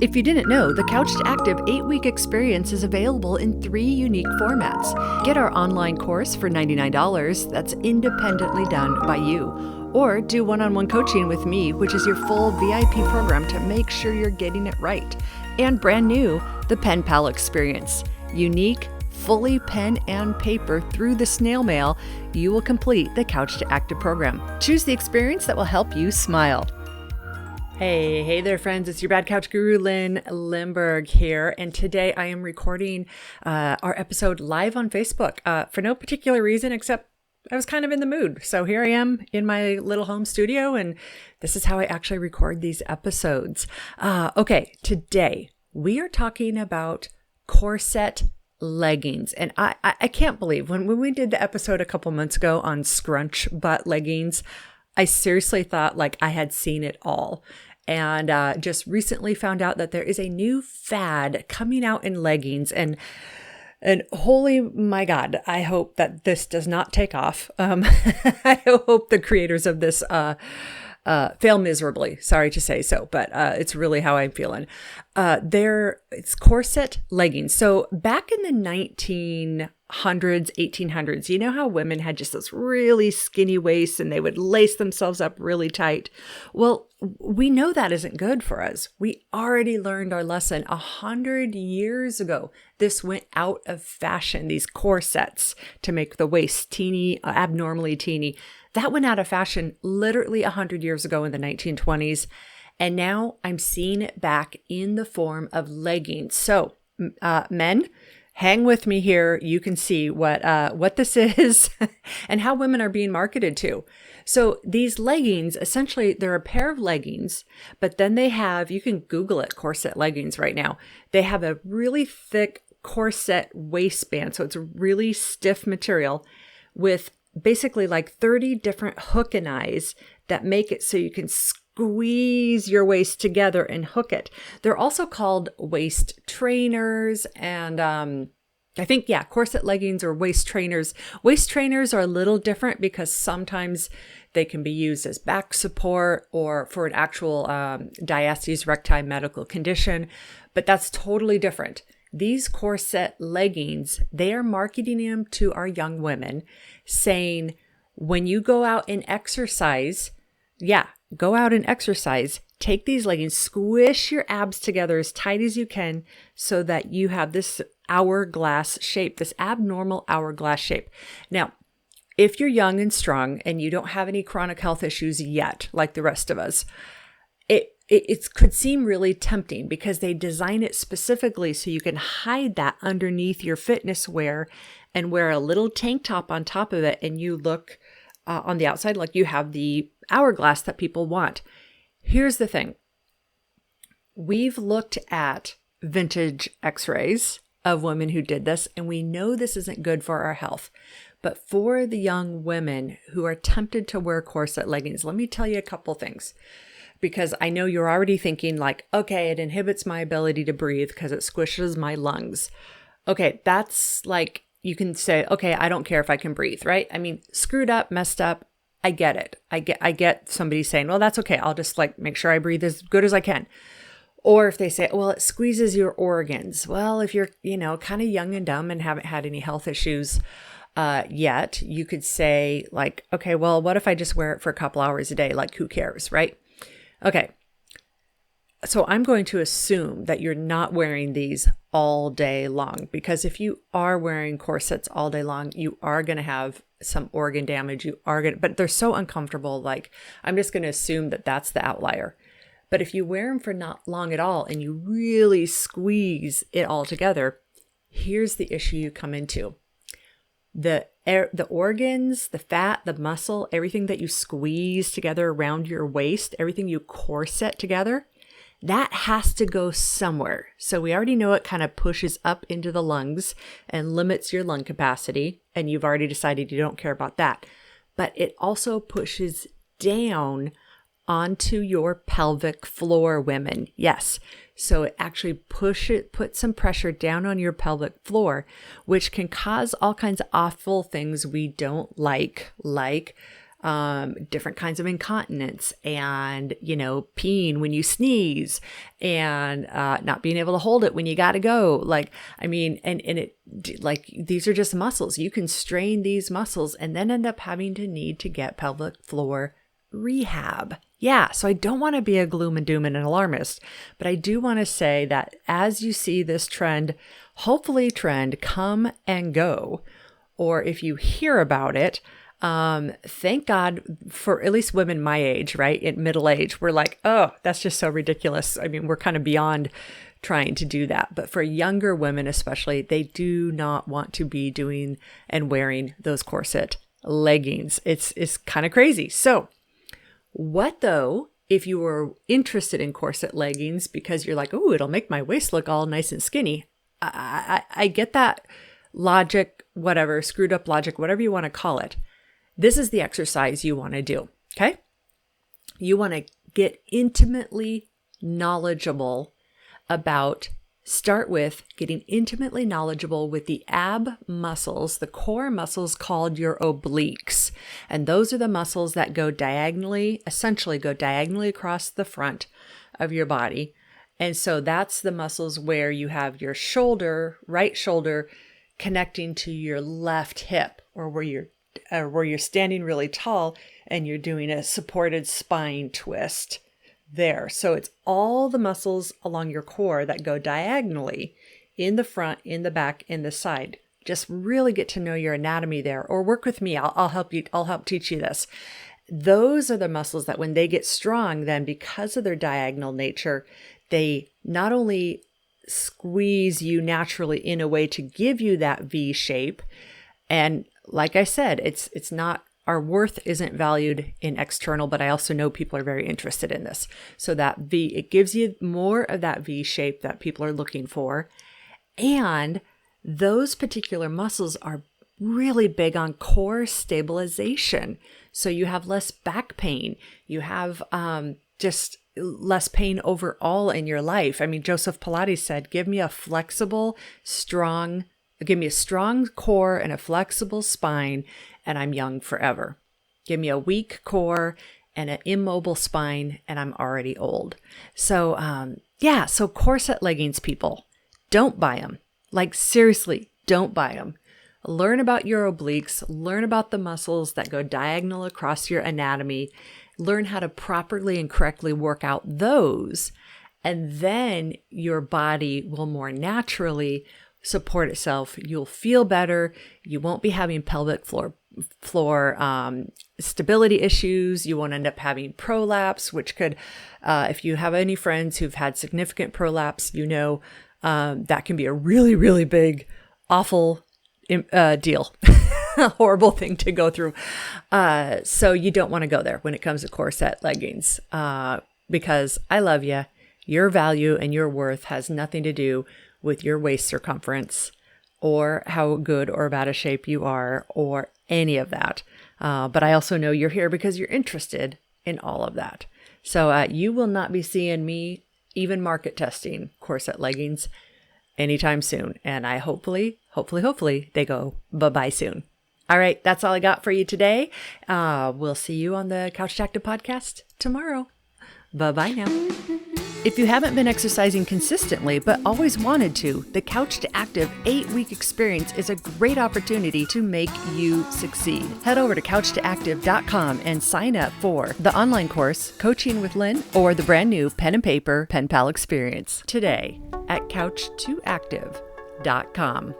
If you didn't know, the Couch to Active 8-week experience is available in 3 unique formats. Get our online course for $99 that's independently done by you. Or do one-on-one coaching with me, which is your full VIP program to make sure you're getting it right. And brand new, the Pen Pal experience. Unique, fully pen and paper through the snail mail, you will complete the Couch to Active program. Choose the experience that will help you smile. Hey there, friends. It's your Bad Couch Guru, Lynn Limburg here. And today I am recording our episode live on Facebook for no particular reason, except I was kind of in the mood. So here I am in my little home studio, and this is how I actually record these episodes. Okay, today we are talking about corset leggings. And I can't believe when we did the episode a couple months ago on scrunch butt leggings, I seriously thought like I had seen it all. And just recently found out that there is a new fad coming out in leggings. And holy my God, I hope that this does not take off. I hope the creators of this fail miserably. Sorry to say so, but it's really how I'm feeling. It's corset leggings. So back in the 1900s, 1800s, you know how women had just those really skinny waists and they would lace themselves up really tight? Well, we know that isn't good for us. We already learned our lesson 100 years ago. This went out of fashion, these corsets to make the waist teeny, abnormally teeny. That went out of fashion literally 100 years ago in the 1920s. And now I'm seeing it back in the form of leggings. So men, hang with me here. You can see what this is and how women are being marketed to. So these leggings, essentially, they're a pair of leggings, but then they have, you can Google it, corset leggings right now. They have a really thick corset waistband. So it's a really stiff material with basically like 30 different hook and eyes that make it so you can squeeze your waist together and hook it. They're also called waist trainers and I think, corset leggings or waist trainers. Waist trainers are a little different because sometimes they can be used as back support or for an actual diastasis recti medical condition, but that's totally different. These corset leggings, they are marketing them to our young women, saying, when you go out and exercise, go out and exercise, take these leggings, squish your abs together as tight as you can so that you have this hourglass shape, this abnormal hourglass shape. Now, if you're young and strong and you don't have any chronic health issues yet, like the rest of us, it could seem really tempting because they design it specifically so you can hide that underneath your fitness wear and wear a little tank top on top of it, and you look on the outside like you have the hourglass that people want. Here's the thing. We've looked at vintage x-rays of women who did this, and we know this isn't good for our health. But for the young women who are tempted to wear corset leggings, let me tell you a couple things. Because I know you're already thinking like, okay, it inhibits my ability to breathe because it squishes my lungs. Okay, that's like, you can say, okay, I don't care if I can breathe, right? I mean, screwed up, messed up. I get it. I get somebody saying, well, that's okay. I'll just like make sure I breathe as good as I can. Or if they say, well, it squeezes your organs. Well, if you're, kind of young and dumb and haven't had any health issues yet, you could say like, okay, well, what if I just wear it for a couple hours a day? Like, who cares, right? Okay. So I'm going to assume that you're not wearing these all day long, because if you are wearing corsets all day long, you are going to have some organ damage. But they're so uncomfortable. Like, I'm just going to assume that that's the outlier. But if you wear them for not long at all and you really squeeze it all together, here's the issue you come into. The organs, the fat, the muscle, everything that you squeeze together around your waist, everything you corset together, that has to go somewhere. So we already know it kind of pushes up into the lungs and limits your lung capacity. And you've already decided you don't care about that. But it also pushes down onto your pelvic floor, women. Yes. So it actually puts some pressure down on your pelvic floor, which can cause all kinds of awful things we don't like different kinds of incontinence and, peeing when you sneeze and not being able to hold it when you got to go. These are just muscles. You can strain these muscles and then end up having to need to get pelvic floor rehab. Yeah, so I don't want to be a gloom and doom and an alarmist, but I do want to say that as you see this trend come and go, or if you hear about it, thank God for at least women my age, right? In middle age, we're like, oh, that's just so ridiculous. I mean, we're kind of beyond trying to do that. But for younger women, especially, they do not want to be doing and wearing those corset leggings. It's kind of crazy. So what though, if you were interested in corset leggings because you're like, oh, it'll make my waist look all nice and skinny. I get that logic, whatever, screwed up logic, whatever you want to call it. This is the exercise you want to do, okay? You want to get intimately knowledgeable start with getting intimately knowledgeable with the ab muscles, the core muscles called your obliques. And those are the muscles that essentially go diagonally across the front of your body. And so that's the muscles where you have your right shoulder connecting to your left hip, or where you're standing really tall and you're doing a supported spine twist there. So it's all the muscles along your core that go diagonally in the front, in the back, in the side. Just really get to know your anatomy there, or work with me. I'll help you. I'll help teach you this. Those are the muscles that when they get strong, then because of their diagonal nature, they not only squeeze you naturally in a way to give you that V shape. And like I said, it's not, our worth isn't valued in external, but I also know people are very interested in this. So that V, it gives you more of that V shape that people are looking for. And those particular muscles are really big on core stabilization. So you have less back pain. You have just less pain overall in your life. I mean, Joseph Pilates said, give me a strong core and a flexible spine, and I'm young forever. Give me a weak core and an immobile spine, and I'm already old. So, so corset leggings, people, don't buy them. Like, seriously, don't buy them. Learn about your obliques, learn about the muscles that go diagonal across your anatomy, learn how to properly and correctly work out those, and then your body will more naturally support itself. You'll feel better. You won't be having pelvic floor stability issues. You won't end up having prolapse, which could, if you have any friends who've had significant prolapse, that can be a really, really big, awful deal, a horrible thing to go through. So you don't want to go there when it comes to corset leggings, because I love you. Your value and your worth has nothing to do with your waist circumference or how good or bad a shape you are or any of that. But I also know you're here because you're interested in all of that. So you will not be seeing me even market testing corset leggings anytime soon. And I hopefully they go bye-bye soon. All right, that's all I got for you today. We'll see you on the Couch to Active podcast tomorrow. Bye-bye now. If you haven't been exercising consistently but always wanted to, the Couch to Active 8-week experience is a great opportunity to make you succeed. Head over to couchtoactive.com and sign up for the online course, Coaching with Lynn, or the brand new pen and paper pen pal experience today at couchtoactive.com.